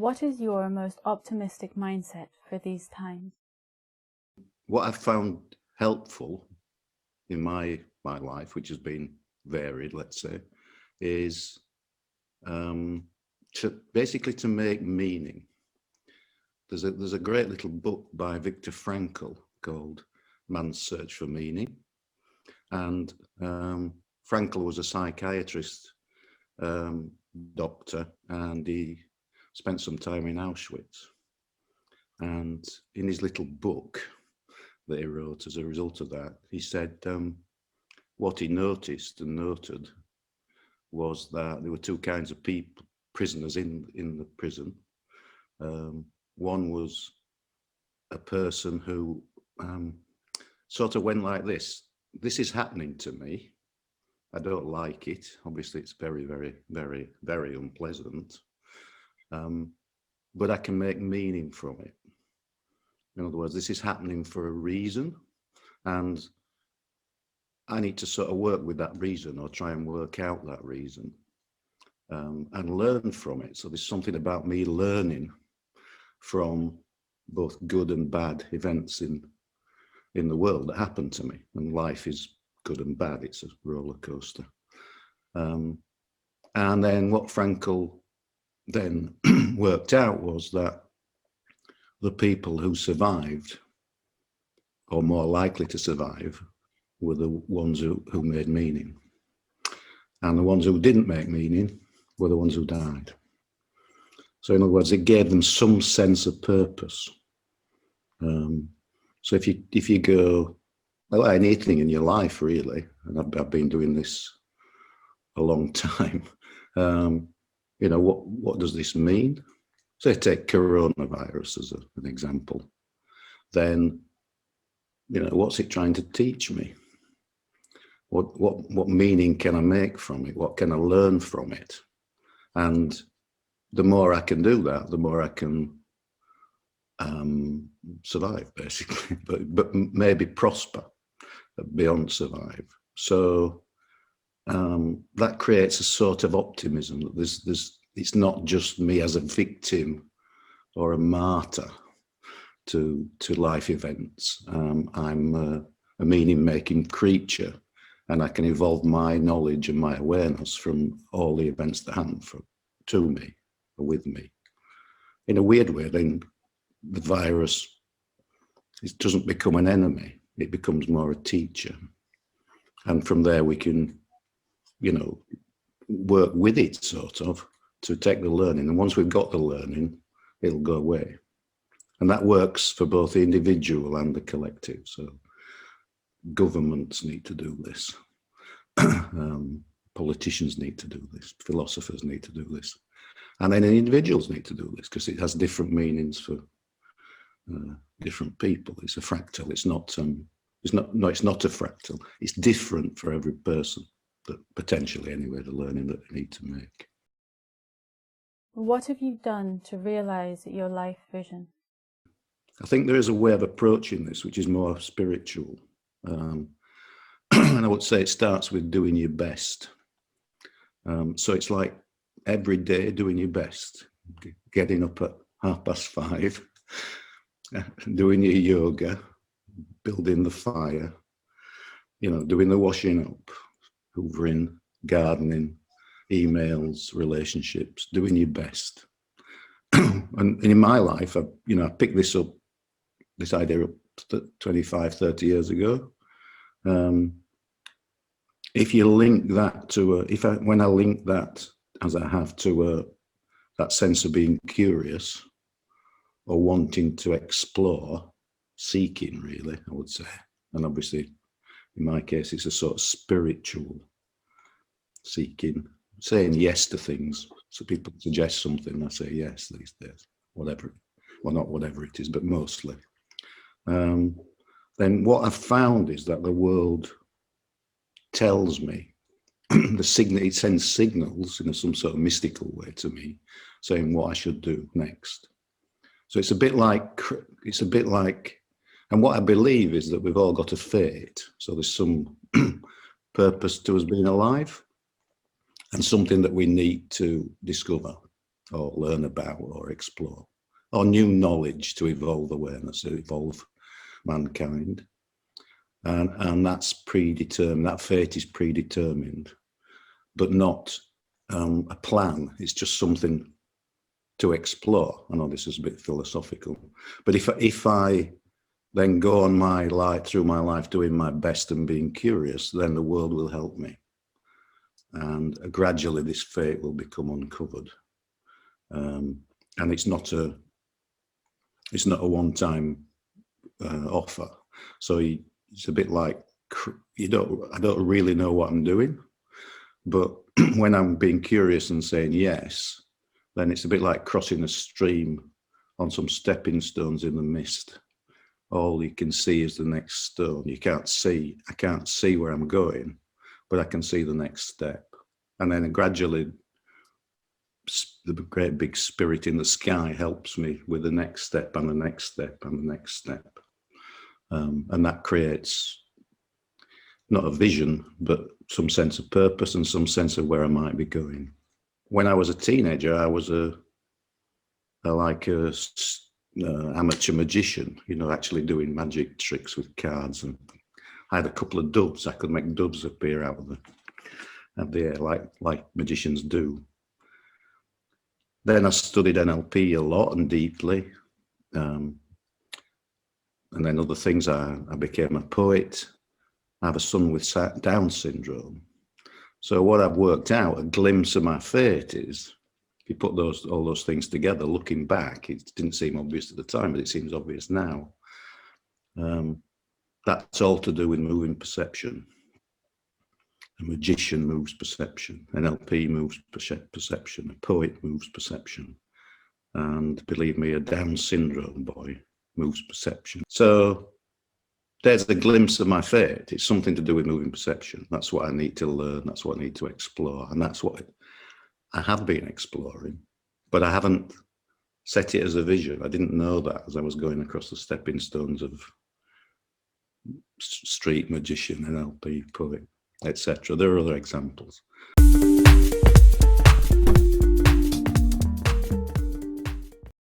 What is your most optimistic mindset for these times? What I've found helpful in my life, which has been varied, let's say, is to make meaning. There's a great little book by Viktor Frankl called Man's Search for Meaning, and Frankl was a psychiatrist, doctor, and he spent some time in Auschwitz. And in his little book that he wrote as a result of that, he said what he noticed and noted was that there were two kinds of people, prisoners in the prison. One was a person who sort of went like this: this is happening to me. I don't like it. Obviously, it's very, very, very, very unpleasant. But I can make meaning from it. In other words, this is happening for a reason, and I need to sort of work with that reason, or try and work out that reason, and learn from it. So there's something about me learning from both good and bad events in the world that happen to me. And life is good and bad. It's a roller coaster. And then what Frankl then worked out was that the people who survived, or more likely to survive, were the ones who made meaning. And the ones who didn't make meaning were the ones who died. So in other words, it gave them some sense of purpose. So if you go, well, anything in your life really, and I've been doing this a long time, you know, what does this mean? Say take coronavirus as an example. Then, you know, what's it trying to teach me? What meaning can I make from it? What can I learn from it? And the more I can do that, the more I can survive, basically, but maybe prosper beyond survive. So that creates a sort of optimism that it's not just me as a victim or a martyr to life events. I'm a meaning-making creature, and I can evolve my knowledge and my awareness from all the events that happen to me or with me. In a weird way, then the virus, it doesn't become an enemy, it becomes more a teacher. And from there we can, you know, work with it sort of to take the learning. And once we've got the learning, it'll go away. And that works for both the individual and the collective. So governments need to do this. Politicians need to do this. Philosophers need to do this. And then individuals need to do this, because it has different meanings for different people. It's a fractal. It's not a fractal. It's different for every person, but potentially anyway, the learning that they need to make. What have you done to realize your life vision? I think there is a way of approaching this which is more spiritual. And I would say it starts with doing your best. So it's like every day doing your best, getting up at 5:30, doing your yoga, building the fire, you know, doing the washing up, hoovering, gardening, emails, relationships, doing your best. And in my life, I picked this idea up 25, 30 years ago. If you link that to when I link that, as I have, to that sense of being curious or wanting to explore, seeking really, I would say. And obviously, in my case, it's a sort of spiritual seeking, saying yes to things. So people suggest something, I say yes these days, whatever. Well, not whatever it is, but mostly. Then what I've found is that the world tells me, it sends signals in some sort of mystical way to me, saying what I should do next. So it's a bit like, and what I believe is that we've all got a fate. So there's some purpose to us being alive, and something that we need to discover or learn about or explore, or new knowledge to evolve awareness, to evolve mankind. And that's predetermined, that fate is predetermined, but not a plan. It's just something to explore. I know this is a bit philosophical, but if I then go on my life, through my life, doing my best and being curious, then the world will help me. And gradually this fate will become uncovered. And it's not a one-time offer. So it's a bit like, I don't really know what I'm doing, but when I'm being curious and saying yes, then it's a bit like crossing a stream on some stepping stones in the mist. All you can see is the next stone. I can't see where I'm going, but I can see the next step. And then gradually, the great big spirit in the sky helps me with the next step and the next step and the next step. And that creates not a vision, but some sense of purpose and some sense of where I might be going. When I was a teenager, I was a amateur magician, actually doing magic tricks with cards. And I had a couple of doves. I could make doves appear out of the air like magicians do. Then I studied NLP a lot and deeply. And then other things, I became a poet. I have a son with Down syndrome. So what I've worked out, a glimpse of my fate is, if you put all those things together, looking back, it didn't seem obvious at the time, but it seems obvious now. That's all to do with moving perception. A magician moves perception. NLP moves perception. A poet moves perception. And believe me, a Down syndrome boy moves perception. So there's a glimpse of my fate. It's something to do with moving perception. That's what I need to learn. That's what I need to explore. And that's what I have been exploring. But I haven't set it as a vision. I didn't know that as I was going across the stepping stones of street magician, NLP, poet, etc. There are other examples.